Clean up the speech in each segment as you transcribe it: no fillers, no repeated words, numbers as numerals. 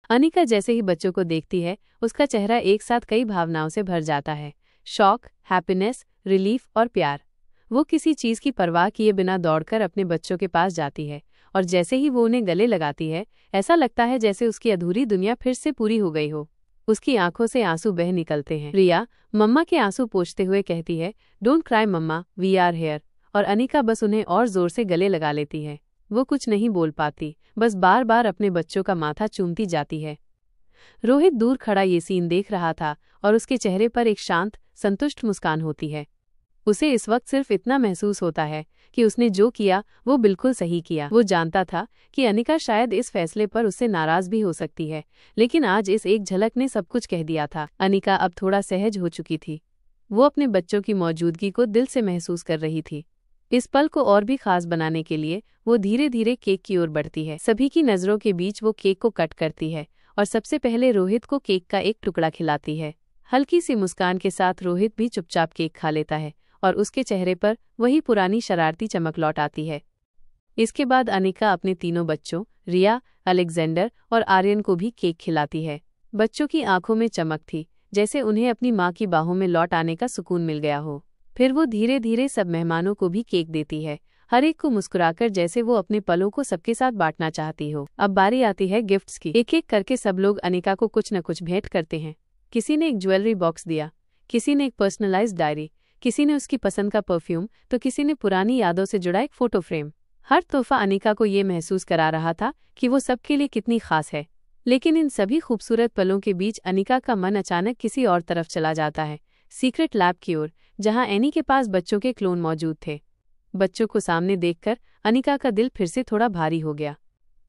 अनिका जैसे ही बच्चों को देखती है, उसका चेहरा एक साथ कई भावनाओं से भर जाता है। शौक, हैप्पीनेस, रिलीफ और प्यार। वो किसी चीज की परवाह किए बिना दौड़कर अपने बच्चों के पास जाती है और जैसे ही वो उन्हें गले लगाती है, ऐसा लगता है जैसे उसकी अधूरी दुनिया फिर से पूरी हो गई हो। उसकी आंखों से आंसू बह निकलते हैं। रिया मम्मा के आंसू पोंछते हुए कहती है, don't cry mamma, we are here. और अनिका बस उन्हें और जोर से गले लगा लेती है। वो कुछ नहीं बोल पाती, बस बार बार अपने बच्चों का माथा चूमती जाती है। रोहित दूर खड़ा ये सीन देख रहा था और उसके चेहरे पर एक शांत, संतुष्ट मुस्कान होती है। उसे इस वक्त सिर्फ इतना महसूस होता है कि उसने जो किया वो बिल्कुल सही किया। वो जानता था कि अनिका शायद इस फैसले पर उससे नाराज भी हो सकती है, लेकिन आज इस एक झलक ने सब कुछ कह दिया था। अनिका अब थोड़ा सहज हो चुकी थी। वो अपने बच्चों की मौजूदगी को दिल से महसूस कर रही थी। इस पल को और भी खास बनाने के लिए वो धीरे धीरे केक की ओर बढ़ती है। सभी की नजरों के बीच वो केक को कट करती है और सबसे पहले रोहित को केक का एक टुकड़ा खिलाती है। हल्की सी मुस्कान के साथ रोहित भी चुपचाप केक खा लेता है और उसके चेहरे पर वही पुरानी शरारती चमक लौट आती है। इसके बाद अनिका अपने तीनों बच्चों रिया, अलेक्जेंडर और आर्यन को भी केक खिलाती है। बच्चों की आंखों में चमक थी, जैसे उन्हें अपनी माँ की बाहों में लौट आने का सुकून मिल गया हो। फिर वो धीरे धीरे सब मेहमानों को भी केक देती है, हर एक को मुस्कुराकर, जैसे वो अपने पलों को सबके साथ बांटना चाहती हो। अब बारी आती है गिफ्ट्स की। एक एक करके सब लोग अनिका को कुछ न कुछ भेंट करते हैं। किसी ने एक ज्वेलरी बॉक्स दिया, किसी ने एक पर्सनलाइज्ड डायरी, किसी ने उसकी पसंद का परफ्यूम, तो किसी ने पुरानी यादों से जुड़ा एक फोटो फ्रेम। हर तोहफा अनिका को ये महसूस करा रहा था कि वो सबके लिए कितनी खास है। लेकिन इन सभी खूबसूरत पलों के बीच अनिका का मन अचानक किसी और तरफ चला जाता है, सीक्रेट लैब की ओर, जहां एनी के पास बच्चों के क्लोन मौजूद थे। बच्चों को सामने देखकर अनिका का दिल फिर से थोड़ा भारी हो गया।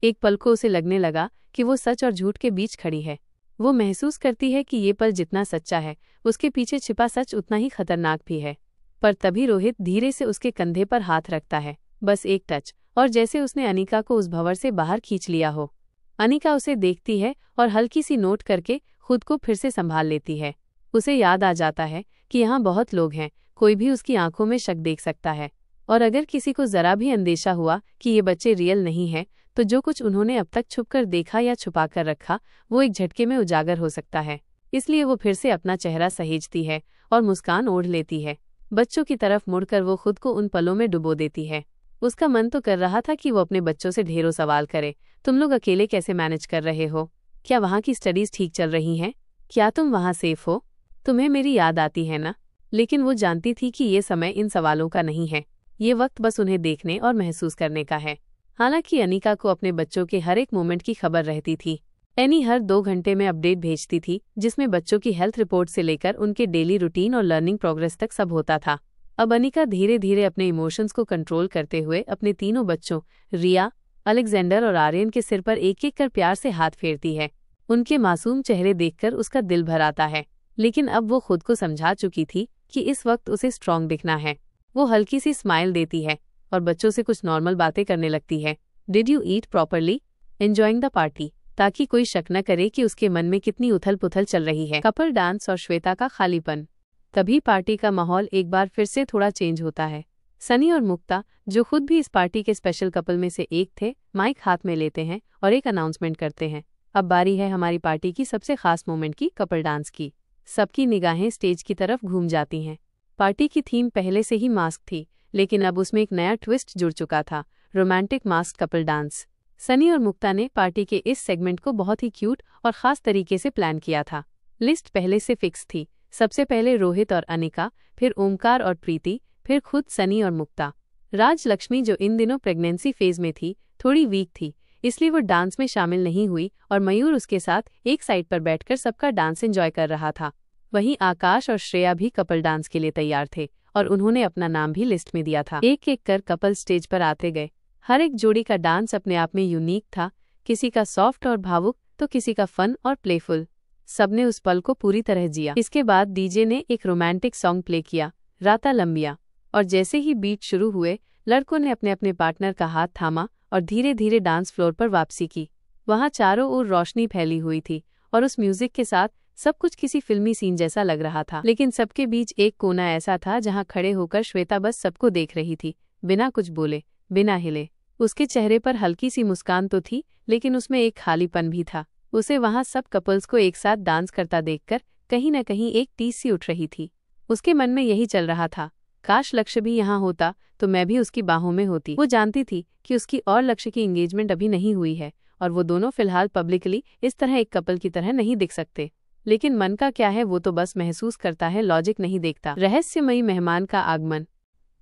एक पल को उसे लगने लगा कि वो सच और झूठ के बीच खड़ी है। वो महसूस करती है कि ये पल जितना सच्चा है, उसके पीछे छिपा सच उतना ही खतरनाक भी है। पर तभी रोहित धीरे से उसके कंधे पर हाथ रखता है, बस एक टच, और जैसे उसने अनिका को उस भंवर से बाहर खींच लिया हो। अनिका उसे देखती है और हल्की सी नोट करके खुद को फिर से संभाल लेती है। उसे याद आ जाता है कि यहाँ बहुत लोग हैं, कोई भी उसकी आंखों में शक देख सकता है। और अगर किसी को जरा भी अंदेशा हुआ कि ये बच्चे रियल नहीं हैं, तो जो कुछ उन्होंने अब तक छुपकर देखा या छुपा कर रखा, वो एक झटके में उजागर हो सकता है। इसलिए वो फिर से अपना चेहरा सहेजती है और मुस्कान ओढ़ लेती है। बच्चों की तरफ मुड़कर वो खुद को उन पलों में डुबो देती है। उसका मन तो कर रहा था कि वो अपने बच्चों से ढेरों सवाल करे। तुम लोग अकेले कैसे मैनेज कर रहे हो? क्या वहाँ की स्टडीज ठीक चल रही हैं? क्या तुम वहाँ सेफ हो? तुम्हें मेरी याद आती है ना? लेकिन वो जानती थी कि ये समय इन सवालों का नहीं है। ये वक्त बस उन्हें देखने और महसूस करने का है। हालांकि अनिका को अपने बच्चों के हर एक मोमेंट की खबर रहती थी। एनी हर 2 घंटे में अपडेट भेजती थी, जिसमें बच्चों की हेल्थ रिपोर्ट से लेकर उनके डेली रूटीन और लर्निंग प्रोग्रेस तक सब होता था। अब अनिका धीरे धीरे अपने इमोशंस को कंट्रोल करते हुए अपने तीनों बच्चों रिया, अलेक्जेंडर और आर्यन के सिर पर एक एक कर प्यार से हाथ फेरती है। उनके मासूम चेहरे देखकर उसका दिल भर आता है। लेकिन अब वो खुद को समझा चुकी थी कि इस वक्त उसे स्ट्रांग दिखना है। वो हल्की सी स्माइल देती है और बच्चों से कुछ नॉर्मल बातें करने लगती है। Did you eat properly? Enjoying the party? ताकि कोई शक न करे कि उसके मन में कितनी उथल पुथल चल रही है। कपल डांस और श्वेता का खालीपन। तभी पार्टी का माहौल एक बार फिर से थोड़ा चेंज होता है। सनी और मुक्ता, जो खुद भी इस पार्टी के स्पेशल कपल में से एक थे, माइक हाथ में लेते हैं और एक अनाउंसमेंट करते हैं। अब बारी है हमारी पार्टी की सबसे खास मोमेंट की, कपल डांस की। सबकी निगाहें स्टेज की तरफ घूम जाती हैं। पार्टी की थीम पहले से ही मास्क थी, लेकिन अब उसमें एक नया ट्विस्ट जुड़ चुका था, romantic mask couple dance. Sunny और मुक्ता ने पार्टी के इस सेगमेंट को बहुत ही क्यूट और खास तरीके से प्लान किया था। लिस्ट पहले से फिक्स थी। सबसे पहले रोहित और अनिका, फिर ओमकार और प्रीति, फिर खुद सनी और मुक्ता। राज लक्ष्मी, जो इन दिनों प्रेगनेंसी फेज में थी, थोड़ी वीक थी, इसलिए वो डांस में शामिल नहीं हुई और मयूर उसके साथ एक साइड पर बैठकर सबका डांस एंजॉय कर रहा था। वहीं आकाश और श्रेया भी कपल डांस के लिए तैयार थे और उन्होंने अपना नाम भी लिस्ट में दिया था। एक एक कर कपल स्टेज पर आते गए। हर एक जोड़ी का डांस अपने आप में यूनिक था, किसी का सॉफ्ट और भावुक तो किसी का फन और प्लेफुल। सबने उस पल को पूरी तरह जिया। इसके बाद डीजे ने एक रोमांटिक सॉन्ग प्ले किया, राता लंबिया, और जैसे ही बीट शुरू हुए, लड़कों ने अपने अपने पार्टनर का हाथ थामा और धीरे धीरे डांस फ्लोर पर वापसी की। वहां चारों ओर रोशनी फैली हुई थी और उस म्यूजिक के साथ सब कुछ किसी फिल्मी सीन जैसा लग रहा था। लेकिन सबके बीच एक कोना ऐसा था जहां खड़े होकर श्वेता बस सबको देख रही थी, बिना कुछ बोले, बिना हिले। उसके चेहरे पर हल्की सी मुस्कान तो थी, लेकिन उसमें एक खालीपन भी था। उसे वहां सब कपल्स को एक साथ डांस करता देखकर कहीं न कहीं एक टीस सी उठ रही थी। उसके मन में यही चल रहा था, काश लक्ष्य भी यहाँ होता तो मैं भी उसकी बाहों में होती। वो जानती थी कि उसकी और लक्ष्य की एंगेजमेंट अभी नहीं हुई है और वो दोनों फिलहाल पब्लिकली इस तरह एक कपल की तरह नहीं दिख सकते, लेकिन मन का क्या है वो तो बस महसूस करता है, लॉजिक नहीं देखता। रहस्यमयी मेहमान का आगमन।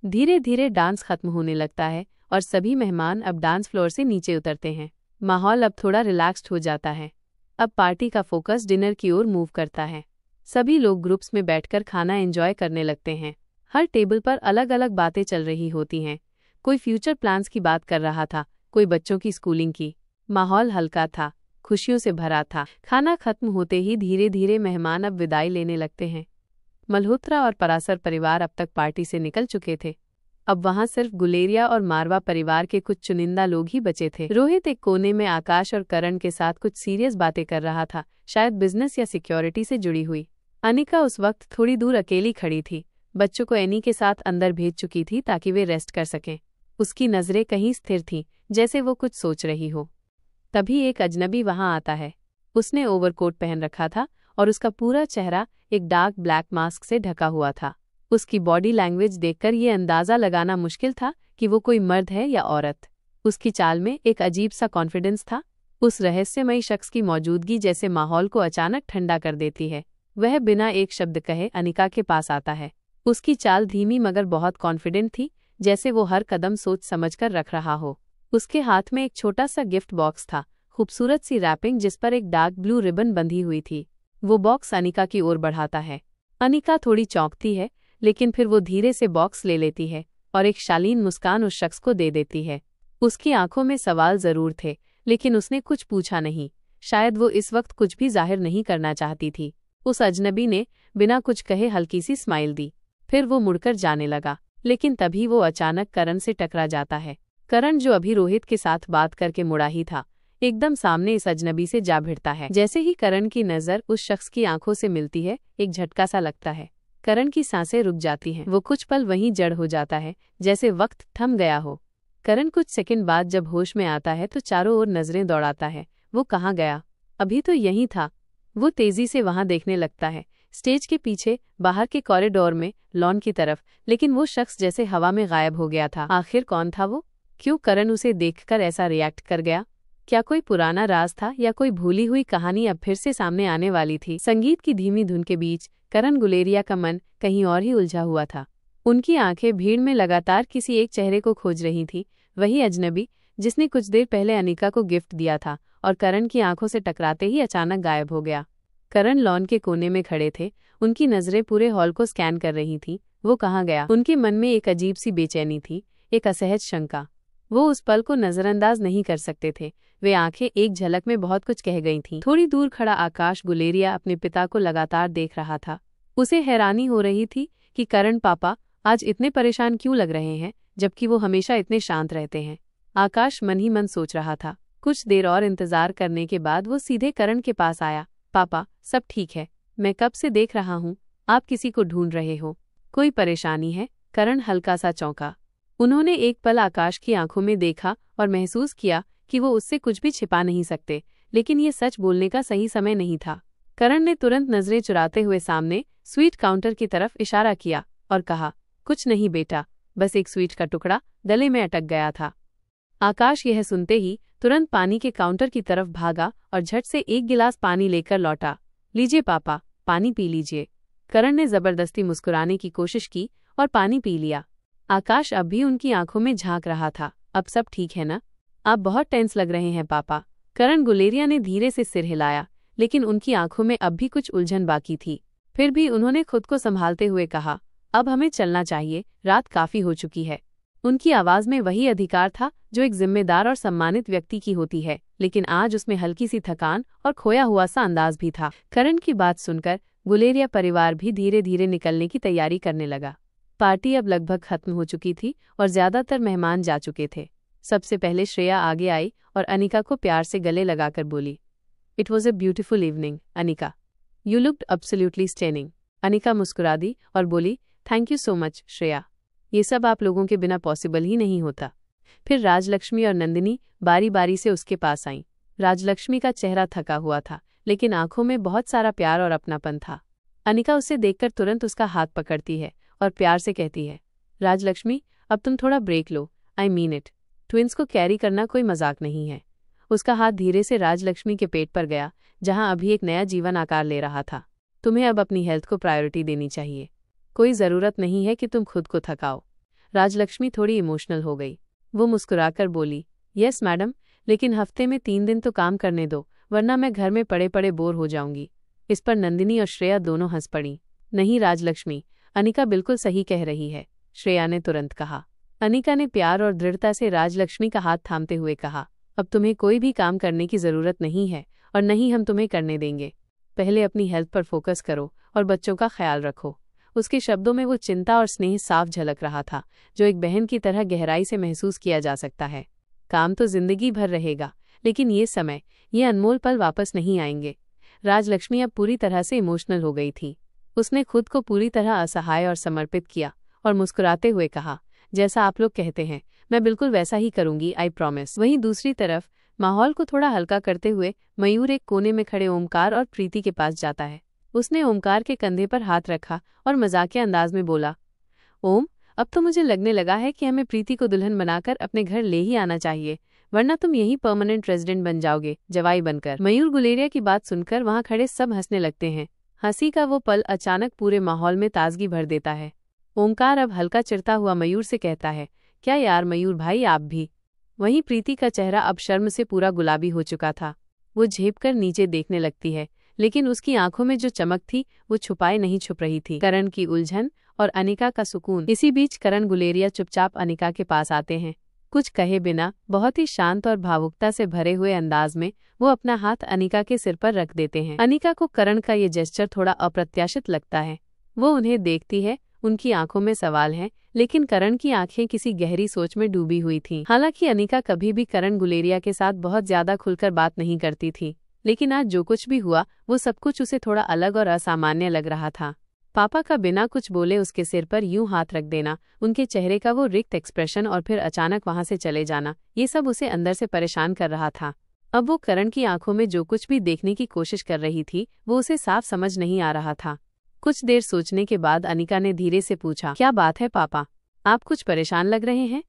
धीरे धीरे डांस खत्म होने लगता है और सभी मेहमान अब डांस फ्लोर से नीचे उतरते हैं। माहौल अब थोड़ा रिलैक्स्ड हो जाता है। अब पार्टी का फोकस डिनर की ओर मूव करता है। सभी लोग ग्रुप्स में बैठकर खाना एंजॉय करने लगते हैं। हर टेबल पर अलग अलग बातें चल रही होती हैं। कोई फ्यूचर प्लान्स की बात कर रहा था, कोई बच्चों की स्कूलिंग की। माहौल हल्का था, खुशियों से भरा था। खाना खत्म होते ही धीरे धीरे मेहमान अब विदाई लेने लगते हैं। मल्होत्रा और परासर परिवार अब तक पार्टी से निकल चुके थे। अब वहां सिर्फ गुलेरिया और मारवा परिवार के कुछ चुनिंदा लोग ही बचे थे। रोहित एक कोने में आकाश और करण के साथ कुछ सीरियस बातें कर रहा था, शायद बिजनेस या सिक्योरिटी से जुड़ी हुई। अनिका उस वक्त थोड़ी दूर अकेली खड़ी थी। बच्चों को एनी के साथ अंदर भेज चुकी थी ताकि वे रेस्ट कर सकें। उसकी नजरें कहीं स्थिर थीं, जैसे वो कुछ सोच रही हो। तभी एक अजनबी वहां आता है। उसने ओवरकोट पहन रखा था और उसका पूरा चेहरा एक डार्क ब्लैक मास्क से ढका हुआ था। उसकी बॉडी लैंग्वेज देखकर ये अंदाजा लगाना मुश्किल था कि वो कोई मर्द है या औरत। उसकी चाल में एक अजीब सा कॉन्फिडेंस था। उस रहस्यमयी शख्स की मौजूदगी जैसे माहौल को अचानक ठंडा कर देती है। वह बिना एक शब्द कहे अनिका के पास आता है। उसकी चाल धीमी मगर बहुत कॉन्फिडेंट थी, जैसे वो हर कदम सोच समझकर रख रहा हो। उसके हाथ में एक छोटा सा गिफ्ट बॉक्स था, खूबसूरत सी रैपिंग जिस पर एक डार्क ब्लू रिबन बंधी हुई थी। वो बॉक्स अनिका की ओर बढ़ाता है। अनिका थोड़ी चौंकती है, लेकिन फिर वो धीरे से बॉक्स ले लेती है और एक शालीन मुस्कान उस शख्स को दे देती है। उसकी आंखों में सवाल जरूर थे, लेकिन उसने कुछ पूछा नहीं। शायद वो इस वक्त कुछ भी जाहिर नहीं करना चाहती थी। उस अजनबी ने बिना कुछ कहे हल्की सी स्माइल दी। फिर वो मुड़कर जाने लगा, लेकिन तभी वो अचानक करण से टकरा जाता है। करण, जो अभी रोहित के साथ बात करके मुड़ा ही था, एकदम सामने इस अजनबी से जा भिड़ता है। जैसे ही करण की नज़र उस शख्स की आंखों से मिलती है, एक झटका सा लगता है। करण की सांसें रुक जाती हैं। वो कुछ पल वहीं जड़ हो जाता है, जैसे वक्त थम गया हो। करण कुछ सेकंड बाद जब होश में आता है तो चारों ओर नजरें दौड़ाता है। वो कहाँ गया? अभी तो यहीं था। वो तेजी से वहां देखने लगता है, स्टेज के पीछे, बाहर के कॉरिडोर में, लॉन की तरफ, लेकिन वो शख्स जैसे हवा में गायब हो गया था। आखिर कौन था वो? क्यों करण उसे देखकर ऐसा रिएक्ट कर गया? क्या कोई पुराना राज था या कोई भूली हुई कहानी अब फिर से सामने आने वाली थी? संगीत की धीमी धुन के बीच करण गुलेरिया का मन कहीं और ही उलझा हुआ था। उनकी आंखें भीड़ में लगातार किसी एक चेहरे को खोज रही थी, वही अजनबी जिसने कुछ देर पहले अनिका को गिफ्ट दिया था और करण की आंखों से टकराते ही अचानक गायब हो गया। करण लॉन के कोने में खड़े थे, उनकी नजरें पूरे हॉल को स्कैन कर रही थीं। वो कहाँ गया? उनके मन में एक अजीब सी बेचैनी थी, एक असहज शंका। वो उस पल को नजरअंदाज नहीं कर सकते थे। वे आंखें एक झलक में बहुत कुछ कह गई थीं। थोड़ी दूर खड़ा आकाश गुलेरिया अपने पिता को लगातार देख रहा था। उसे हैरानी हो रही थी कि करण पापा आज इतने परेशान क्यों लग रहे हैं, जबकि वो हमेशा इतने शांत रहते हैं। आकाश मन ही मन सोच रहा था। कुछ देर और इंतजार करने के बाद वो सीधे करण के पास आया। पापा, सब ठीक है, मैं कब से देख रहा हूँ, आप किसी को ढूंढ रहे हो। कोई परेशानी है? करण हल्का सा चौंका। उन्होंने एक पल आकाश की आंखों में देखा और महसूस किया कि वो उससे कुछ भी छिपा नहीं सकते, लेकिन ये सच बोलने का सही समय नहीं था। करण ने तुरंत नजरें चुराते हुए सामने स्वीट काउंटर की तरफ इशारा किया और कहा, कुछ नहीं बेटा, बस एक स्वीट का टुकड़ा गले में अटक गया था। आकाश यह सुनते ही तुरंत पानी के काउंटर की तरफ भागा और झट से एक गिलास पानी लेकर लौटा। लीजिए पापा, पानी पी लीजिए। करण ने जबरदस्ती मुस्कुराने की कोशिश की और पानी पी लिया। आकाश अब भी उनकी आंखों में झांक रहा था। अब सब ठीक है ना? आप बहुत टेंस लग रहे हैं पापा। करण गुलेरिया ने धीरे से सिर हिलाया, लेकिन उनकी आंखों में अब भी कुछ उलझन बाकी थी। फिर भी उन्होंने खुद को संभालते हुए कहा, अब हमें चलना चाहिए, रात काफी हो चुकी है। उनकी आवाज में वही अधिकार था जो एक जिम्मेदार और सम्मानित व्यक्ति की होती है, लेकिन आज उसमें हल्की सी थकान और खोया हुआ सा अंदाज भी था। करण की बात सुनकर गुलेरिया परिवार भी धीरे धीरे निकलने की तैयारी करने लगा। पार्टी अब लगभग खत्म हो चुकी थी और ज्यादातर मेहमान जा चुके थे। सबसे पहले श्रेया आगे आई और अनिका को प्यार से गले लगाकर बोली, it was a beautiful evening Anika, you looked absolutely stunning. Anika मुस्कुरा दी और बोली, thank you so much Shreya, ये सब आप लोगों के बिना पॉसिबल ही नहीं होता। फिर राजलक्ष्मी और नंदिनी बारी बारी से उसके पास आईं। राजलक्ष्मी का चेहरा थका हुआ था, लेकिन आंखों में बहुत सारा प्यार और अपनापन था। अनिका उसे देखकर तुरंत उसका हाथ पकड़ती है और प्यार से कहती है, राजलक्ष्मी, अब तुम थोड़ा ब्रेक लो, आई मीन इट। ट्विंस को कैरी करना कोई मजाक नहीं है। उसका हाथ धीरे से राजलक्ष्मी के पेट पर गया, जहां अभी एक नया जीवन आकार ले रहा था। तुम्हें अब अपनी हेल्थ को प्रायोरिटी देनी चाहिए। कोई ज़रूरत नहीं है कि तुम खुद को थकाओ। राजलक्ष्मी थोड़ी इमोशनल हो गई। वो मुस्कुराकर बोली, यस मैडम, लेकिन हफ्ते में 3 दिन तो काम करने दो, वरना मैं घर में पड़े पड़े बोर हो जाऊंगी। इस पर नंदिनी और श्रेया दोनों हंस पड़ी। नहीं राजलक्ष्मी, अनिका बिल्कुल सही कह रही है, श्रेया ने तुरंत कहा। अनिका ने प्यार और दृढ़ता से राजलक्ष्मी का हाथ थामते हुए कहा, अब तुम्हें कोई भी काम करने की जरूरत नहीं है और नहीं हम तुम्हें करने देंगे। पहले अपनी हेल्थ पर फोकस करो और बच्चों का ख्याल रखो। उसके शब्दों में वो चिंता और स्नेह साफ झलक रहा था, जो एक बहन की तरह गहराई से महसूस किया जा सकता है। काम तो जिंदगी भर रहेगा, लेकिन ये समय, ये अनमोल पल वापस नहीं आएंगे। राजलक्ष्मी अब पूरी तरह से इमोशनल हो गई थी। उसने खुद को पूरी तरह असहाय और समर्पित किया और मुस्कुराते हुए कहा, जैसा आप लोग कहते हैं, मैं बिल्कुल वैसा ही करूंगी, आई प्रॉमिस। वहीं दूसरी तरफ माहौल को थोड़ा हल्का करते हुए मयूर एक कोने में खड़े ओमकार और प्रीति के पास जाता है। उसने ओमकार के कंधे पर हाथ रखा और मजाकिया अंदाज में बोला, ओम, अब तो मुझे लगने लगा है कि हमें प्रीति को दुल्हन बनाकर अपने घर ले ही आना चाहिए, वरना तुम यही परमानेंट रेजिडेंट बन जाओगे, जवाई बनकर। मयूर गुलेरिया की बात सुनकर वहां खड़े सब हंसने लगते हैं। हंसी का वो पल अचानक पूरे माहौल में ताजगी भर देता है। ओमकार अब हल्का चिढ़ता हुआ मयूर से कहता है, क्या यार मयूर भाई, आप भी। वहीं प्रीति का चेहरा अब शर्म से पूरा गुलाबी हो चुका था। वो झेपकर नीचे देखने लगती है, लेकिन उसकी आंखों में जो चमक थी वो छुपाए नहीं छुप रही थी। करण की उलझन और अनिका का सुकून। इसी बीच करण गुलेरिया चुपचाप अनिका के पास आते हैं। कुछ कहे बिना बहुत ही शांत और भावुकता से भरे हुए अंदाज में वो अपना हाथ अनिका के सिर पर रख देते हैं। अनिका को करण का ये जेस्चर थोड़ा अप्रत्याशित लगता है। वो उन्हें देखती है, उनकी आंखों में सवाल है, लेकिन करण की आंखें किसी गहरी सोच में डूबी हुई थीं। हालांकि अनिका कभी भी करण गुलेरिया के साथ बहुत ज्यादा खुलकर बात नहीं करती थी, लेकिन आज जो कुछ भी हुआ वो सब कुछ उसे थोड़ा अलग और असामान्य लग रहा था। पापा का बिना कुछ बोले उसके सिर पर यूं हाथ रख देना, उनके चेहरे का वो रिक्त एक्सप्रेशन और फिर अचानक वहां से चले जाना, ये सब उसे अंदर से परेशान कर रहा था। अब वो करण की आंखों में जो कुछ भी देखने की कोशिश कर रही थी वो उसे साफ समझ नहीं आ रहा था। कुछ देर सोचने के बाद अनिका ने धीरे से पूछा, क्या बात है पापा, आप कुछ परेशान लग रहे हैं?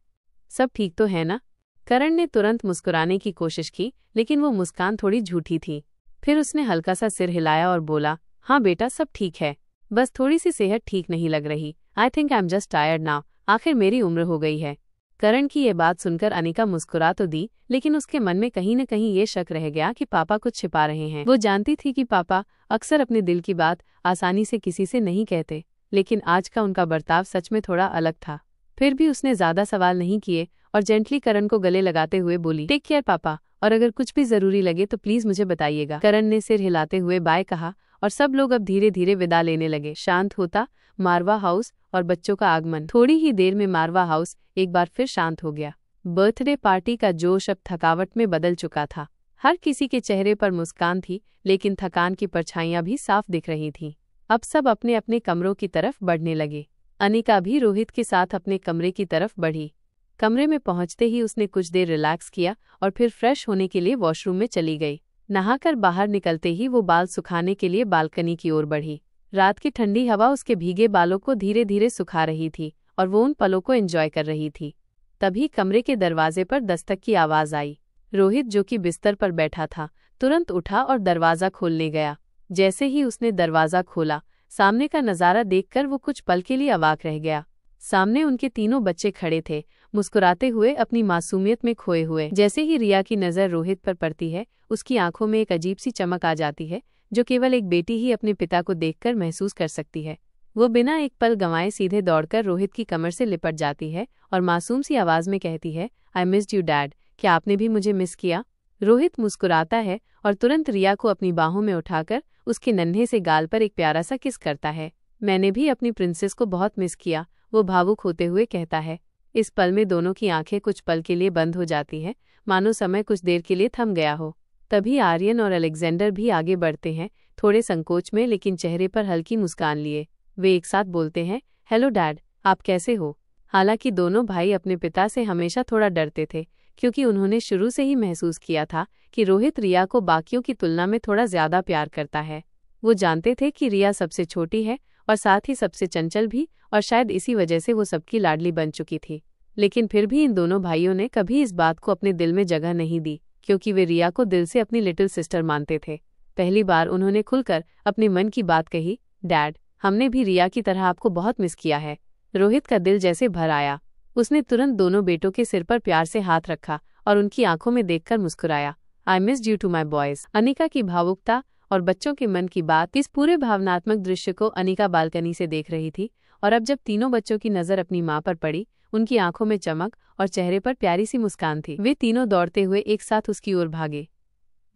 सब ठीक तो है ना? करण ने तुरंत मुस्कुराने की कोशिश की, लेकिन वो मुस्कान थोड़ी झूठी थी। फिर उसने हल्का सा सिर हिलाया और बोला, हाँ बेटा, सब ठीक है, बस थोड़ी सी सेहत ठीक नहीं लग रही। I think I am just tired now, आखिर मेरी उम्र हो गई है। करण की ये बात सुनकर अनिका मुस्कुरा तो दी, लेकिन उसके मन में कहीं न कहीं ये शक रह गया कि पापा कुछ छिपा रहे हैं। वो जानती थी कि पापा अक्सर अपने दिल की बात आसानी से किसी से नहीं कहते, लेकिन आज का उनका बर्ताव सच में थोड़ा अलग था। फिर भी उसने ज्यादा सवाल नहीं किए और जेंटली करण को गले लगाते हुए बोली, टेक केयर पापा, और अगर कुछ भी जरूरी लगे तो प्लीज मुझे बताइएगा। करण ने सिर हिलाते हुए बाय कहा और सब लोग अब धीरे धीरे विदा लेने लगे। शांत होता मारवा हाउस और बच्चों का आगमन। थोड़ी ही देर में मारवा हाउस एक बार फिर शांत हो गया। बर्थडे पार्टी का जोश अब थकावट में बदल चुका था। हर किसी के चेहरे पर मुस्कान थी, लेकिन थकान की परछाइयां भी साफ दिख रही थीं। अब सब अपने अपने कमरों की तरफ बढ़ने लगे। अनिका भी रोहित के साथ अपने कमरे की तरफ बढ़ी। कमरे में पहुंचते ही उसने कुछ देर रिलैक्स किया और फिर फ्रेश होने के लिए वॉशरूम में चली गई। नहाकर बाहर निकलते ही वो बाल सुखाने के लिए बालकनी की ओर बढ़ी। रात की ठंडी हवा उसके भीगे बालों को धीरे धीरे सुखा रही थी और वो उन पलों को एंजॉय कर रही थी। तभी कमरे के दरवाजे पर दस्तक की आवाज आई। रोहित, जो कि बिस्तर पर बैठा था, तुरंत उठा और दरवाजा खोलने गया। जैसे ही उसने दरवाजा खोला, सामने का नजारा देखकर वो कुछ पल के लिए अवाक रह गया। सामने उनके तीनों बच्चे खड़े थे, मुस्कुराते हुए, अपनी मासूमियत में खोए हुए। जैसे ही रिया की नजर रोहित पर पड़ती है, उसकी आंखों में एक अजीब सी चमक आ जाती है, जो केवल एक बेटी ही अपने पिता को देखकर महसूस कर सकती है। वो बिना एक पल गंवाए सीधे दौड़कर रोहित की कमर से लिपट जाती है और मासूम सी आवाज में कहती है, आई मिस्ड यू डैड, क्या आपने भी मुझे मिस किया? रोहित मुस्कुराता है और तुरंत रिया को अपनी बाहों में उठाकर उसके नन्हे से गाल पर एक प्यारा सा किस करता है। मैंने भी अपनी प्रिंसेस को बहुत मिस किया, वो भावुक होते हुए कहता है। इस पल में दोनों की आंखें कुछ पल के लिए बंद हो जाती हैं, मानो समय कुछ देर के लिए थम गया हो। तभी आर्यन और अलेक्जेंडर भी आगे बढ़ते हैं, थोड़े संकोच में, लेकिन चेहरे पर हल्की मुस्कान लिए। वे एक साथ बोलते हैं, हेलो डैड, आप कैसे हो? हालांकि दोनों भाई अपने पिता से हमेशा थोड़ा डरते थे, क्योंकि उन्होंने शुरू से ही महसूस किया था कि रोहित रिया को बाकियों की तुलना में थोड़ा ज्यादा प्यार करता है। वो जानते थे कि रिया सबसे छोटी है और साथ ही सबसे चंचल भी, और शायद इसी वजह से वो सबकी लाडली बन चुकी थी। लेकिन फिर भी इन दोनों भाइयों ने कभी इस बात को अपने दिल में जगह नहीं दी, क्योंकि वे रिया को दिल से अपनी लिटिल सिस्टर मानते थे। पहली बार उन्होंने खुलकर अपने मन की बात कही, डैड, हमने भी रिया की तरह आपको बहुत मिस किया है। रोहित का दिल जैसे भर आया। उसने तुरंत दोनों बेटों के सिर पर प्यार से हाथ रखा और उनकी आंखों में देखकर मुस्कुराया। I missed you too my boys. Anika की भावुकता और बच्चों के मन की बात, इस पूरे भावनात्मक दृश्य को अनिका बालकनी से देख रही थी। और अब जब तीनों बच्चों की नजर अपनी मां पर पड़ी, उनकी आंखों में चमक और चेहरे पर प्यारी सी मुस्कान थी। वे तीनों दौड़ते हुए एक साथ उसकी ओर भागे।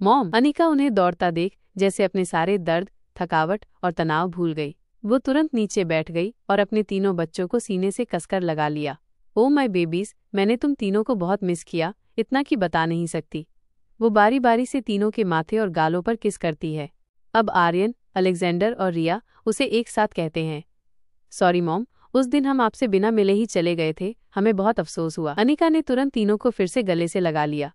मॉम! अनिका उन्हें दौड़ता देख जैसे अपने सारे दर्द, थकावट और तनाव भूल गई। वो तुरंत नीचे बैठ गई और अपने तीनों बच्चों को सीने से कसकर लगा लिया। ओ माय बेबीज, मैंने तुम तीनों को बहुत मिस किया, इतना कि बता नहीं सकती। वो बारी बारी से तीनों के माथे और गालों पर किस करती है। अब आर्यन, अलेक्जेंडर और रिया उसे एक साथ कहते हैं, सॉरी मॉम, उस दिन हम आपसे बिना मिले ही चले गए थे, हमें बहुत अफसोस हुआ। अनिका ने तुरंत तीनों को फिर से गले से लगा लिया।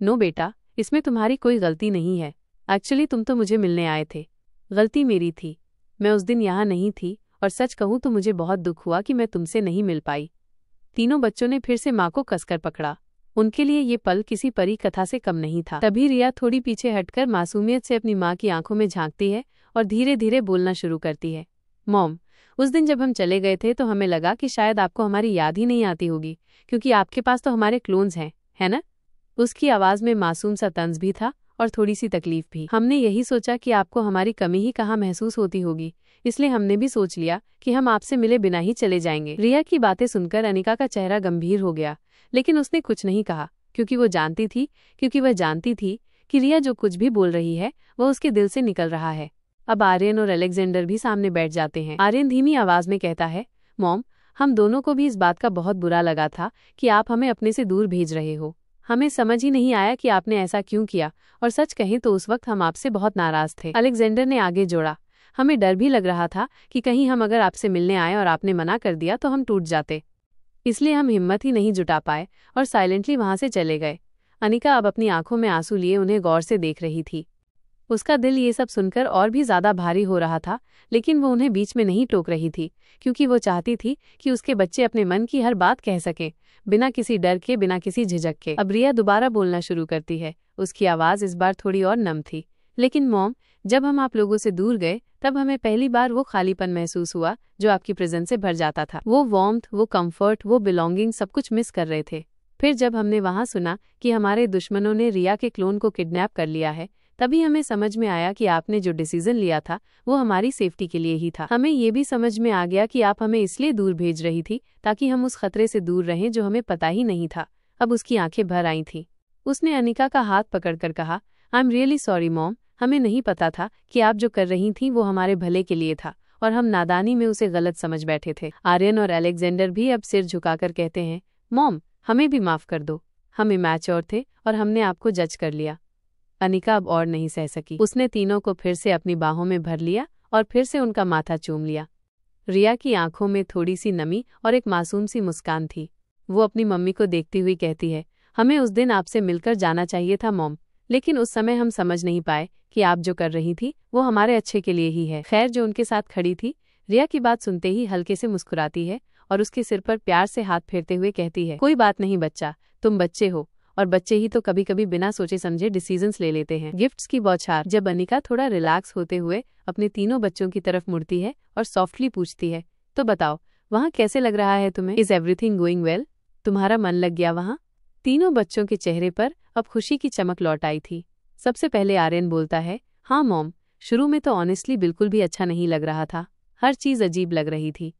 नो बेटा, इसमें तुम्हारी कोई गलती नहीं है। एक्चुअली तुम तो मुझे मिलने आए थे। गलती मेरी थी, मैं उस दिन यहाँ नहीं थी, और सच कहूँ तो मुझे बहुत दुख हुआ कि मैं तुमसे नहीं मिल पाई। तीनों बच्चों ने फिर से माँ को कसकर पकड़ा। उनके लिए ये पल किसी परी कथा से कम नहीं था। तभी रिया थोड़ी पीछे हटकर मासूमियत से अपनी माँ की आंखों में झांकती है और धीरे धीरे बोलना शुरू करती है। मॉम, उस दिन जब हम चले गए थे तो हमें लगा कि शायद आपको हमारी याद ही नहीं आती होगी, क्योंकि आपके पास तो हमारे क्लोन्स हैं, है ना? उसकी आवाज में मासूम सा तंज भी था और थोड़ी सी तकलीफ भी। हमने यही सोचा कि आपको हमारी कमी ही कहाँ महसूस होती होगी, इसलिए हमने भी सोच लिया कि हम आपसे मिले बिना ही चले जाएंगे। रिया की बातें सुनकर अनिका का चेहरा गंभीर हो गया, लेकिन उसने कुछ नहीं कहा, क्योंकि वह जानती थी कि रिया जो कुछ भी बोल रही है वह उसके दिल से निकल रहा है। अब आर्यन और अलेक्जेंडर भी सामने बैठ जाते हैं। आर्यन धीमी आवाज में कहता है, मॉम, हम दोनों को भी इस बात का बहुत बुरा लगा था कि आप हमें अपने से दूर भेज रहे हो। हमें समझ ही नहीं आया कि आपने ऐसा क्यों किया, और सच कहें तो उस वक्त हम आपसे बहुत नाराज थे। अलेक्जेंडर ने आगे जोड़ा, हमें डर भी लग रहा था कि कहीं हम अगर आपसे मिलने आए और आपने मना कर दिया तो हम टूट जाते, इसलिए हम हिम्मत ही नहीं जुटा पाए और साइलेंटली वहां से चले गए। अनिका अब अपनी आंखों में आंसू लिए उन्हें गौर से देख रही थी। उसका दिल ये सब सुनकर और भी ज्यादा भारी हो रहा था, लेकिन वो उन्हें बीच में नहीं टोक रही थी, क्योंकि वो चाहती थी कि उसके बच्चे अपने मन की हर बात कह सकें, बिना किसी डर के, बिना किसी झिझक के। अब रिया दोबारा बोलना शुरू करती है। उसकी आवाज इस बार थोड़ी और नम थी। लेकिन मॉम, जब हम आप लोगों से दूर गए तब हमें पहली बार वो खालीपन महसूस हुआ जो आपकी प्रेजेंस से भर जाता था। वो वार्मथ, वो कंफर्ट, वो बिलोंगिंग, सब कुछ मिस कर रहे थे। फिर जब हमने वहां सुना कि हमारे दुश्मनों ने रिया के क्लोन को किडनैप कर लिया है, तभी हमें समझ में आया कि आपने जो डिसीजन लिया था वो हमारी सेफ्टी के लिए ही था। हमें ये भी समझ में आ गया कि आप हमें इसलिए दूर भेज रही थी ताकि हम उस खतरे से दूर रहें जो हमें पता ही नहीं था। अब उसकी आंखें भर आई थीं। उसने अनिका का हाथ पकड़कर कहा, I am really sorry mom, हमें नहीं पता था कि आप जो कर रही थीं वो हमारे भले के लिए था, और हम नादानी में उसे गलत समझ बैठे थे। आर्यन और अलेक्जेंडर भी अब सिर झुकाकर कहते हैं, मॉम, हमें भी माफ कर दो, हम इमैच्योर थे और हमने आपको जज कर लिया। अनिका अब और नहीं सह सकी। उसने तीनों को फिर से अपनी बाहों में भर लिया और फिर से उनका माथा चूम लिया। रिया की आंखों में थोड़ी सी नमी और एक मासूम सी मुस्कान थी। वो अपनी मम्मी को देखती हुई कहती है, हमें उस दिन आपसे मिलकर जाना चाहिए था मॉम, लेकिन उस समय हम समझ नहीं पाए कि आप जो कर रही थी वो हमारे अच्छे के लिए ही है। खैर, जो उनके साथ खड़ी थी, रिया की बात सुनते ही हल्के से मुस्कुराती है और उसके सिर पर प्यार से हाथ फेरते हुए कहती है, कोई बात नहीं बच्चा, तुम बच्चे हो, और बच्चे ही तो कभी कभी बिना सोचे समझे डिसीजंस ले लेते हैं। गिफ्ट्स की बौछार। जब अनिका थोड़ा रिलैक्स होते हुए अपने तीनों बच्चों की तरफ मुड़ती है और सॉफ्टली पूछती है, तो बताओ वहाँ कैसे लग रहा है तुम्हें? Is everything going well? तुम्हारा मन लग गया वहाँ? तीनों बच्चों के चेहरे पर अब खुशी की चमक लौट आई थी। सबसे पहले आर्यन बोलता है, हाँ मॉम, शुरू में तो ऑनेस्टली बिल्कुल भी अच्छा नहीं लग रहा था, हर चीज अजीब लग रही थी।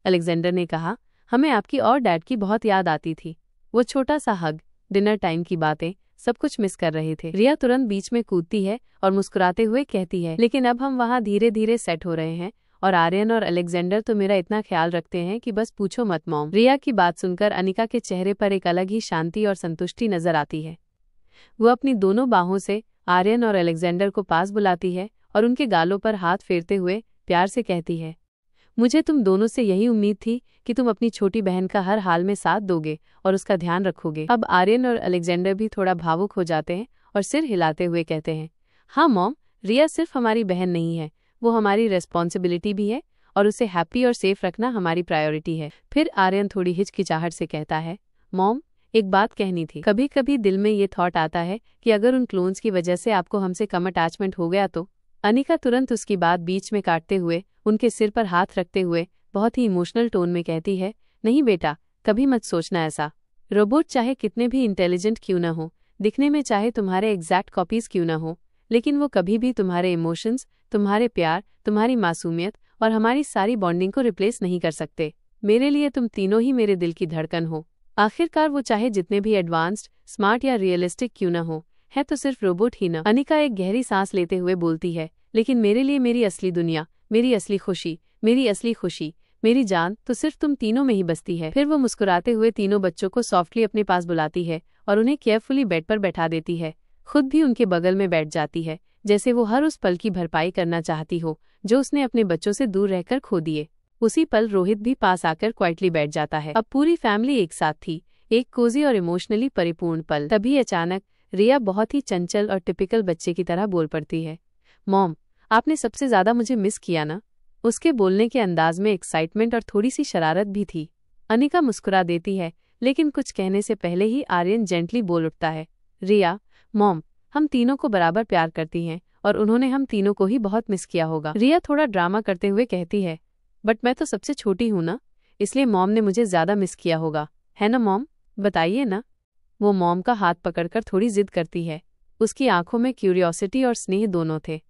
अलेक्जेंडर ने कहा, हमें आपकी और डैड की बहुत याद आती थी। वो छोटा सा हग, डिनर टाइम की बातें, सब कुछ मिस कर रहे थे। रिया तुरंत बीच में कूदती है और मुस्कुराते हुए कहती है, लेकिन अब हम वहाँ धीरे धीरे सेट हो रहे हैं और आर्यन और अलेक्जेंडर तो मेरा इतना ख्याल रखते हैं कि बस पूछो मत मॉम। रिया की बात सुनकर अनिका के चेहरे पर एक अलग ही शांति और संतुष्टि नजर आती है। वो अपनी दोनों बाहों से आर्यन और अलेक्जेंडर को पास बुलाती है और उनके गालों पर हाथ फेरते हुए प्यार से कहती है, मुझे तुम दोनों से यही उम्मीद थी कि तुम अपनी छोटी बहन का हर हाल में साथ दोगे और उसका ध्यान रखोगे। अब आर्यन और अलेक्जेंडर भी थोड़ा भावुक हो जाते हैं और सिर हिलाते हुए कहते हैं, हाँ मॉम, रिया सिर्फ हमारी बहन नहीं है, वो हमारी रेस्पॉन्सिबिलिटी भी है और उसे हैप्पी और सेफ रखना हमारी प्रायोरिटी है। फिर आर्यन थोड़ी हिचकिचाहट से कहता है, मॉम, एक बात कहनी थी। कभी कभी दिल में ये थॉट आता है कि अगर उन क्लोन्स की वजह से आपको हमसे कम अटैचमेंट हो गया तो। अनिका तुरंत उसकी बात बीच में काटते हुए, उनके सिर पर हाथ रखते हुए बहुत ही इमोशनल टोन में कहती है, नहीं बेटा, कभी मत सोचना ऐसा। रोबोट चाहे कितने भी इंटेलिजेंट क्यों न हो, दिखने में चाहे तुम्हारे एग्जैक्ट कॉपीज क्यों न हो, लेकिन वो कभी भी तुम्हारे इमोशंस, तुम्हारे प्यार, तुम्हारी मासूमियत और हमारी सारी बॉन्डिंग को रिप्लेस नहीं कर सकते। मेरे लिए तुम तीनों ही मेरे दिल की धड़कन हो। आखिरकार वो चाहे जितने भी एडवांस्ड, स्मार्ट या रियलिस्टिक क्यों न हो, है तो सिर्फ रोबोट ही न। अनिका एक गहरी सांस लेते हुए बोलती है, लेकिन मेरे लिए मेरी असली दुनिया, मेरी असली खुशी, मेरी जान तो सिर्फ तुम तीनों में ही बसती है। फिर वो मुस्कुराते हुए तीनों बच्चों को सॉफ्टली अपने पास बुलाती है और उन्हें केयरफुली बेड पर बैठा देती है। खुद भी उनके बगल में बैठ जाती है, जैसे वो हर उस पल की भरपाई करना चाहती हो जो उसने अपने बच्चों से दूर रहकर खो दिए। उसी पल रोहित भी पास आकर क्वाइटली बैठ जाता है। अब पूरी फैमिली एक साथ थी, एक कोजी और इमोशनली परिपूर्ण पल। तभी अचानक रिया बहुत ही चंचल और टिपिकल बच्चे की तरह बोल पड़ती है, मॉम, आपने सबसे ज्यादा मुझे मिस किया ना। उसके बोलने के अंदाज में एक्साइटमेंट और थोड़ी सी शरारत भी थी। अनिका मुस्कुरा देती है, लेकिन कुछ कहने से पहले ही आर्यन जेंटली बोल उठता है, रिया, मॉम, हम तीनों को बराबर प्यार करती हैं और उन्होंने हम तीनों को ही बहुत मिस किया होगा। रिया थोड़ा ड्रामा करते हुए कहती है, बट मैं तो सबसे छोटी हूं ना, इसलिए मॉम ने मुझे ज्यादा मिस किया होगा, है ना मॉम, बताइए ना। वो मॉम का हाथ पकड़कर थोड़ी जिद करती है। उसकी आंखों में क्यूरियोसिटी और स्नेह दोनों थे।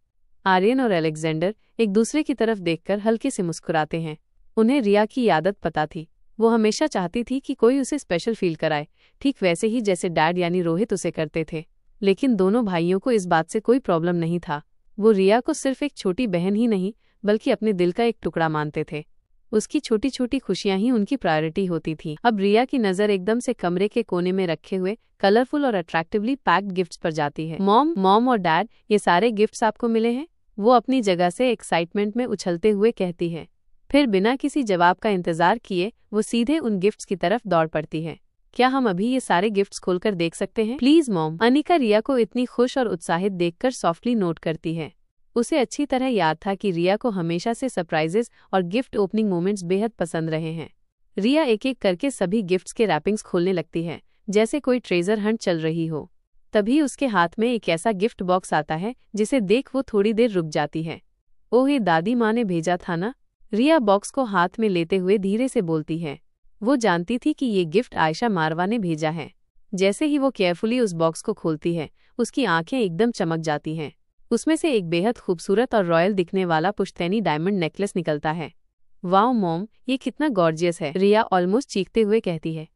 आर्यन और अलेक्जेंडर एक दूसरे की तरफ देखकर हल्के से मुस्कुराते हैं। उन्हें रिया की आदत पता थी, वो हमेशा चाहती थी कि कोई उसे स्पेशल फील कराए, ठीक वैसे ही जैसे डैड यानी रोहित उसे करते थे। लेकिन दोनों भाइयों को इस बात से कोई प्रॉब्लम नहीं था। वो रिया को सिर्फ एक छोटी बहन ही नहीं, बल्कि अपने दिल का एक टुकड़ा मानते थे। उसकी छोटी छोटी खुशियां ही उनकी प्रायोरिटी होती थी। अब रिया की नज़र एकदम से कमरे के कोने में रखे हुए कलरफुल और अट्रैक्टिवली पैक्ड गिफ्ट्स पर जाती है। मॉम और डैड, ये सारे गिफ्ट्स आपको मिले हैं? वो अपनी जगह से एक्साइटमेंट में उछलते हुए कहती है। फिर बिना किसी जवाब का इंतजार किए वो सीधे उन गिफ्ट्स की तरफ दौड़ पड़ती है। क्या हम अभी ये सारे गिफ्ट्स खोलकर देख सकते हैं? Please mom. अनिका रिया को इतनी खुश और उत्साहित देखकर सॉफ्टली नोट करती है। उसे अच्छी तरह याद था कि रिया को हमेशा से सरप्राइजेस और गिफ्ट ओपनिंग मोमेंट्स बेहद पसंद रहे हैं। रिया एक एक करके सभी गिफ्ट्स के रैपिंग्स खोलने लगती है, जैसे कोई ट्रेजर हंट चल रही हो। तभी उसके हाथ में एक ऐसा गिफ्ट बॉक्स आता है जिसे देख वो थोड़ी देर रुक जाती है। ओह, ये दादी माँ ने भेजा था ना। रिया बॉक्स को हाथ में लेते हुए धीरे से बोलती है। वो जानती थी कि ये गिफ्ट आयशा मारवा ने भेजा है। जैसे ही वो केयरफुली उस बॉक्स को खोलती है, उसकी आंखें एकदम चमक जाती हैं। उसमें से एक बेहद खूबसूरत और रॉयल दिखने वाला पुश्तैनी डायमंड नेकलेस निकलता है। वाओ मॉम, ये कितना गॉर्जियस है, रिया ऑलमोस्ट चीखते हुए कहती है।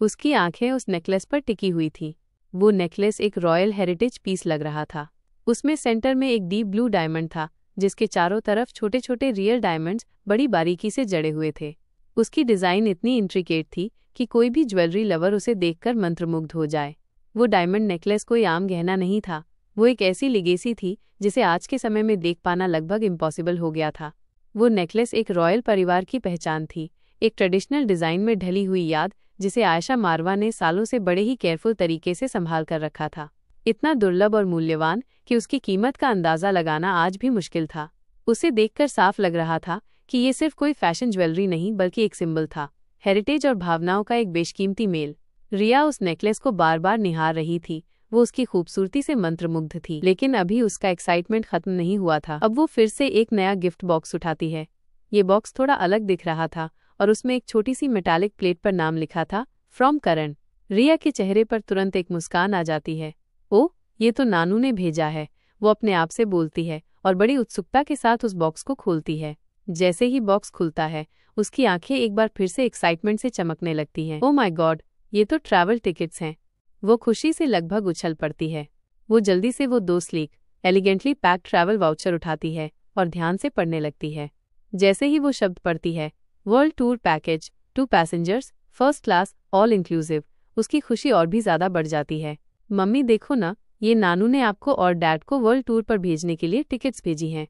उसकी आंखें उस नेकलेस पर टिकी हुई थी। वो नेकलेस एक रॉयल हेरिटेज पीस लग रहा था। उसमें सेंटर में एक डीप ब्लू डायमंड था, जिसके चारों तरफ छोटे छोटे रियल डायमंड्स बड़ी बारीकी से जड़े हुए थे। उसकी डिज़ाइन इतनी इंट्रिकेट थी कि कोई भी ज्वेलरी लवर उसे देखकर मंत्रमुग्ध हो जाए। वो डायमंड नेकलेस कोई आम गहना नहीं था, वो एक ऐसी लिगेसी थी जिसे आज के समय में देख पाना लगभग इम्पॉसिबल हो गया था। वो नेकलेस एक रॉयल परिवार की पहचान थी, एक ट्रेडिशनल डिज़ाइन में ढली हुई याद जिसे आयशा मारवा ने सालों से बड़े ही केयरफुल तरीके से संभाल कर रखा था। इतना दुर्लभ और मूल्यवान कि उसकी कीमत का अंदाज़ा लगाना आज भी मुश्किल था। उसे देखकर साफ लग रहा था कि ये सिर्फ कोई फैशन ज्वेलरी नहीं बल्कि एक सिंबल था, हेरिटेज और भावनाओं का एक बेशकीमती मेल। रिया उस नेकलेस को बार बार निहार रही थी। वो उसकी खूबसूरती से मंत्रमुग्ध थी, लेकिन अभी उसका एक्साइटमेंट खत्म नहीं हुआ था। अब वो फिर से एक नया गिफ्ट बॉक्स उठाती है। ये बॉक्स थोड़ा अलग दिख रहा था और उसमें एक छोटी सी मेटालिक प्लेट पर नाम लिखा था, फ्रॉम करण। रिया के चेहरे पर तुरंत एक मुस्कान आ जाती है। ओह, ये तो नानू ने भेजा है, वो अपने आप से बोलती है और बड़ी उत्सुकता के साथ उस बॉक्स को खोलती है। जैसे ही बॉक्स खुलता है, उसकी आंखें एक बार फिर से एक्साइटमेंट से चमकने लगती हैं। ओह माय गॉड, ये तो ट्रैवल टिकट्स हैं। वो खुशी से लगभग उछल पड़ती है। वो जल्दी से वो 2 sleek, elegantly packed travel voucher उठाती है और ध्यान से पढ़ने लगती है। जैसे ही वो शब्द पढ़ती है, world tour package, 2 passengers, first class, all inclusive, उसकी खुशी और भी ज्यादा बढ़ जाती है। मम्मी देखो ना, ये नानू ने आपको और डैड को वर्ल्ड टूर पर भेजने के लिए टिकट्स भेजी हैं।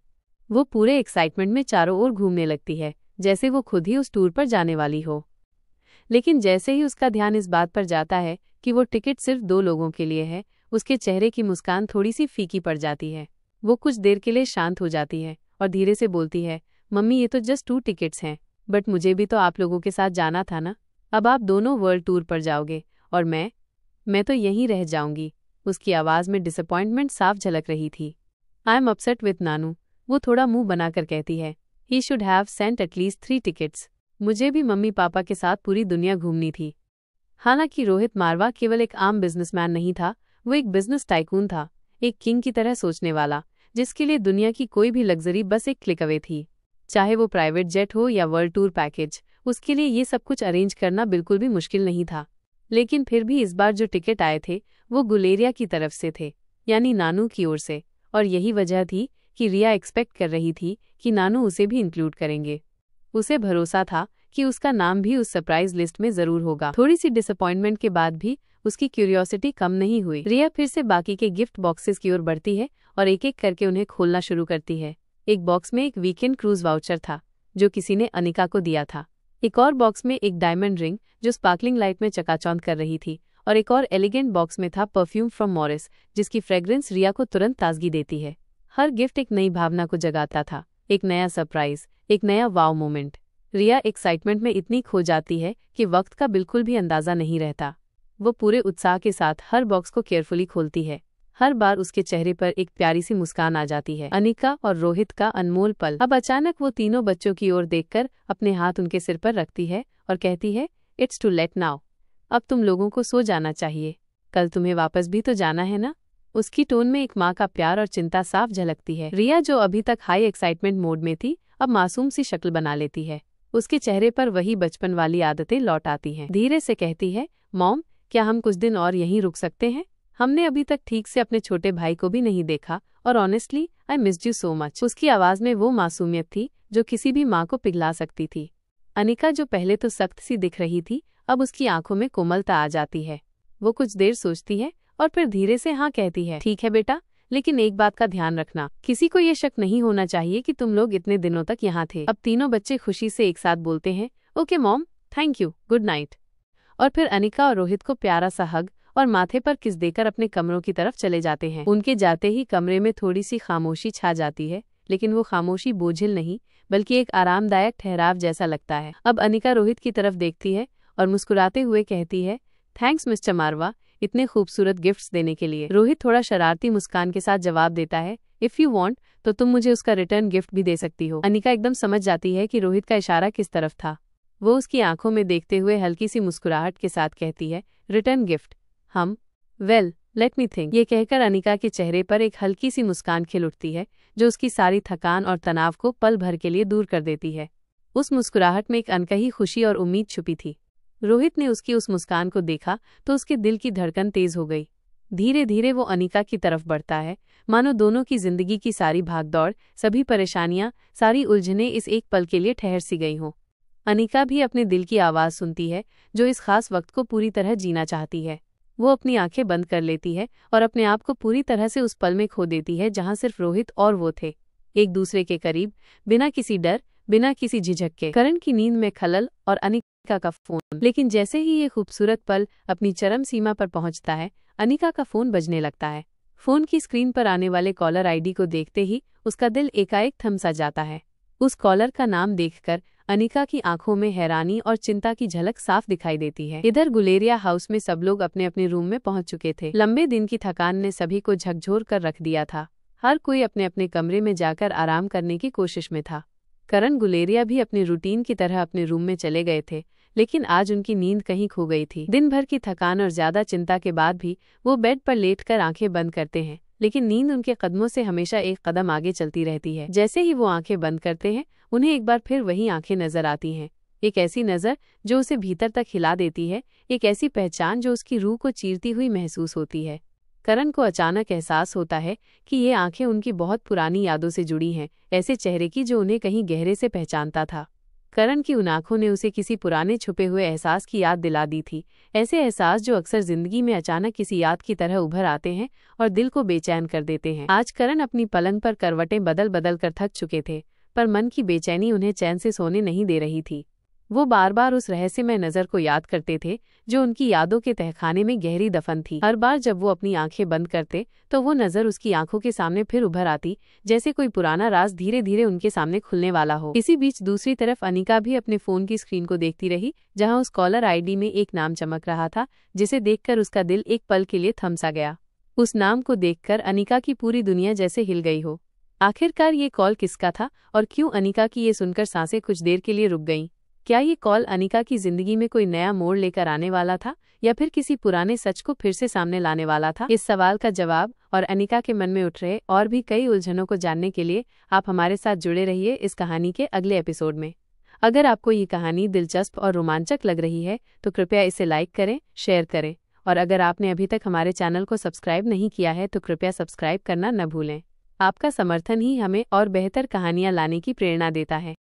वो पूरे एक्साइटमेंट में चारों ओर घूमने लगती है, जैसे वो खुद ही उस टूर पर जाने वाली हो। लेकिन जैसे ही उसका ध्यान इस बात पर जाता है कि वो टिकट सिर्फ 2 लोगों के लिए है, उसके चेहरे की मुस्कान थोड़ी सी फीकी पड़ जाती है। वो कुछ देर के लिए शांत हो जाती है और धीरे से बोलती है, मम्मी ये तो जस्ट 2 टिकट्स हैं, बट मुझे भी तो आप लोगों के साथ जाना था ना। अब आप दोनों वर्ल्ड टूर पर जाओगे और मैं तो यहीं रह जाऊंगी। उसकी आवाज़ में डिसअपॉइंटमेंट साफ झलक रही थी। आई एम अपसेट विथ नानू, वो थोड़ा मुंह बनाकर कहती है। He should have sent at least 3 tickets. मुझे भी मम्मी पापा के साथ पूरी दुनिया घूमनी थी। हालांकि रोहित मारवा केवल एक आम बिजनेसमैन नहीं था, वो एक बिजनेस टाइकून था, एक किंग की तरह सोचने वाला, जिसके लिए दुनिया की कोई भी लग्जरी बस एक क्लिक अवे थी। चाहे वो प्राइवेट जेट हो या वर्ल्ड टूर पैकेज, उसके लिए ये सब कुछ अरेंज करना बिल्कुल भी मुश्किल नहीं था। लेकिन फिर भी इस बार जो टिकट आए थे वो गुलेरिया की तरफ से थे, यानी नानू की ओर से, और यही वजह थी कि रिया एक्सपेक्ट कर रही थी कि नानू उसे भी इंक्लूड करेंगे। उसे भरोसा था कि उसका नाम भी उस सरप्राइज लिस्ट में जरूर होगा। थोड़ी सी डिसअपॉइंटमेंट के बाद भी उसकी क्यूरियोसिटी कम नहीं हुई। रिया फिर से बाकी के गिफ्ट बॉक्सेस की ओर बढ़ती है और एक एक करके उन्हें खोलना शुरू करती है। एक बॉक्स में एक वीकेंड क्रूज वाउचर था जो किसी ने अनिका को दिया था। एक और बॉक्स में एक डायमंड रिंग जो स्पार्कलिंग लाइट में चकाचौंध कर रही थी, और एक और एलिगेंट बॉक्स में था परफ्यूम फ्रॉम मॉरिस, जिसकी फ्रेग्रेंस रिया को तुरंत ताजगी देती है। हर गिफ्ट एक नई भावना को जगाता था, एक नया सरप्राइज, एक नया वाव मोमेंट। रिया एक्साइटमेंट में इतनी खो जाती है कि वक्त का बिल्कुल भी अंदाजा नहीं रहता। वो पूरे उत्साह के साथ हर बॉक्स को केयरफुली खोलती है। हर बार उसके चेहरे पर एक प्यारी सी मुस्कान आ जाती है। अनिका और रोहित का अनमोल पल। अब अचानक वो तीनों बच्चों की ओर देखकर अपने हाथ उनके सिर पर रखती है और कहती है, इट्स टू लेट नाउ। अब तुम लोगों को सो जाना चाहिए, कल तुम्हें वापस भी तो जाना है ना। उसकी टोन में एक माँ का प्यार और चिंता साफ झलकती है। रिया जो अभी तक हाई एक्साइटमेंट मोड में थी, अब मासूम सी शक्ल बना लेती है। उसके चेहरे पर वही बचपन वाली आदतें लौट आती हैं। धीरे से कहती है, मॉम, क्या हम कुछ दिन और यहीं रुक सकते हैं? हमने अभी तक ठीक से अपने छोटे भाई को भी नहीं देखा, और honestly I missed you so much. उसकी आवाज में वो मासूमियत थी जो किसी भी माँ को पिघला सकती थी। अनिका जो पहले तो सख्त सी दिख रही थी, अब उसकी आंखों में कोमलता आ जाती है। वो कुछ देर सोचती है और फिर धीरे से हाँ कहती है, ठीक है बेटा, लेकिन एक बात का ध्यान रखना, किसी को ये शक नहीं होना चाहिए कि तुम लोग इतने दिनों तक यहाँ थे। अब तीनों बच्चे खुशी से एक साथ बोलते हैं, okay mom, thank you, good night. और फिर अनिका और रोहित को प्यारा सा हग और माथे पर किस देकर अपने कमरों की तरफ चले जाते हैं। उनके जाते ही कमरे में थोड़ी सी खामोशी छा जाती है, लेकिन वो खामोशी बोझिल नहीं बल्कि एक आरामदायक ठहराव जैसा लगता है। अब अनिका रोहित की तरफ देखती है और मुस्कुराते हुए कहती है, थैंक्स मिस्टर मारवा, इतने खूबसूरत गिफ्ट्स देने के लिए। रोहित थोड़ा शरारती मुस्कान के साथ जवाब देता है, इफ यू वांट तो तुम मुझे उसका रिटर्न गिफ्ट भी दे सकती हो। अनिका एकदम समझ जाती है कि रोहित का इशारा किस तरफ था। वो उसकी आंखों में देखते हुए हल्की सी मुस्कुराहट के साथ कहती है, रिटर्न गिफ्ट, हम वेल लेट मी थिंक। ये कहकर अनिका के चेहरे पर एक हल्की सी मुस्कान खिल उठती है जो उसकी सारी थकान और तनाव को पल भर के लिए दूर कर देती है। उस मुस्कुराहट में एक अनकही खुशी और उम्मीद छुपी थी। रोहित ने उसकी उस मुस्कान को देखा तो उसके दिल की धड़कन तेज हो गई। धीरे धीरे वो अनिका की तरफ बढ़ता है, मानो दोनों की जिंदगी की सारी भागदौड़, सभी परेशानियां, सारी उलझनें इस एक पल के लिए ठहर सी गई हों। अनिका भी अपने दिल की आवाज़ सुनती है जो इस खास वक्त को पूरी तरह जीना चाहती है। वो अपनी आंखें बंद कर लेती है और अपने आप को पूरी तरह से उस पल में खो देती है जहां सिर्फ रोहित और वो थे, एक दूसरे के करीब, बिना किसी डर, बिना किसी झिझक के। करण की नींद में खलल और अनिका का फोन। लेकिन जैसे ही ये खूबसूरत पल अपनी चरम सीमा पर पहुंचता है, अनिका का फोन बजने लगता है। फोन की स्क्रीन पर आने वाले कॉलर आईडी को देखते ही उसका दिल एकाएक थम सा जाता है। उस कॉलर का नाम देखकर अनिका की आंखों में हैरानी और चिंता की झलक साफ दिखाई देती है। इधर गुलेरिया हाउस में सब लोग अपने अपने रूम में पहुंच चुके थे। लंबे दिन की थकान ने सभी को झकझोर कर रख दिया था। हर कोई अपने अपने कमरे में जाकर आराम करने की कोशिश में था। करण गुलेरिया भी अपनी रूटीन की तरह अपने रूम में चले गए थे, लेकिन आज उनकी नींद कहीं खो गई थी। दिन भर की थकान और ज्यादा चिंता के बाद भी वो बेड पर लेटकर आंखें बंद करते हैं, लेकिन नींद उनके कदमों से हमेशा एक कदम आगे चलती रहती है। जैसे ही वो आंखें बंद करते हैं, उन्हें एक बार फिर वही आंखें नजर आती हैं। एक ऐसी नजर जो उसे भीतर तक हिला देती है, एक ऐसी पहचान जो उसकी रूह को चीरती हुई महसूस होती है। करण को अचानक एहसास होता है कि ये आंखें उनकी बहुत पुरानी यादों से जुड़ी हैं, ऐसे चेहरे की जो उन्हें कहीं गहरे से पहचानता था। करण की उन आंखों ने उसे किसी पुराने छुपे हुए एहसास की याद दिला दी थी, ऐसे एहसास जो अक्सर जिंदगी में अचानक किसी याद की तरह उभर आते हैं और दिल को बेचैन कर देते हैं। आज करण अपनी पलंग पर करवटें बदल बदल कर थक चुके थे, पर मन की बेचैनी उन्हें चैन से सोने नहीं दे रही थी। वो बार बार उस रहस्यमय नज़र को याद करते थे जो उनकी यादों के तहखाने में गहरी दफन थी। हर बार जब वो अपनी आंखें बंद करते तो वो नज़र उसकी आंखों के सामने फिर उभर आती, जैसे कोई पुराना राज धीरे धीरे उनके सामने खुलने वाला हो। इसी बीच दूसरी तरफ अनिका भी अपने फोन की स्क्रीन को देखती रही, जहां उस कॉलर आईडी में एक नाम चमक रहा था जिसे देखकर उसका दिल एक पल के लिए थम सा गया। उस नाम को देखकर अनिका की पूरी दुनिया जैसे हिल गई हो। आखिरकार ये कॉल किसका था और क्यों? अनिका की ये सुनकर सांसें कुछ देर के लिए रुक गईं। क्या ये कॉल अनिका की जिंदगी में कोई नया मोड़ लेकर आने वाला था या फिर किसी पुराने सच को फिर से सामने लाने वाला था? इस सवाल का जवाब और अनिका के मन में उठ रहे और भी कई उलझनों को जानने के लिए आप हमारे साथ जुड़े रहिए इस कहानी के अगले एपिसोड में। अगर आपको ये कहानी दिलचस्प और रोमांचक लग रही है तो कृपया इसे लाइक करें, शेयर करें और अगर आपने अभी तक हमारे चैनल को सब्सक्राइब नहीं किया है तो कृपया सब्सक्राइब करना न भूलें। आपका समर्थन ही हमें और बेहतर कहानियाँ लाने की प्रेरणा देता है।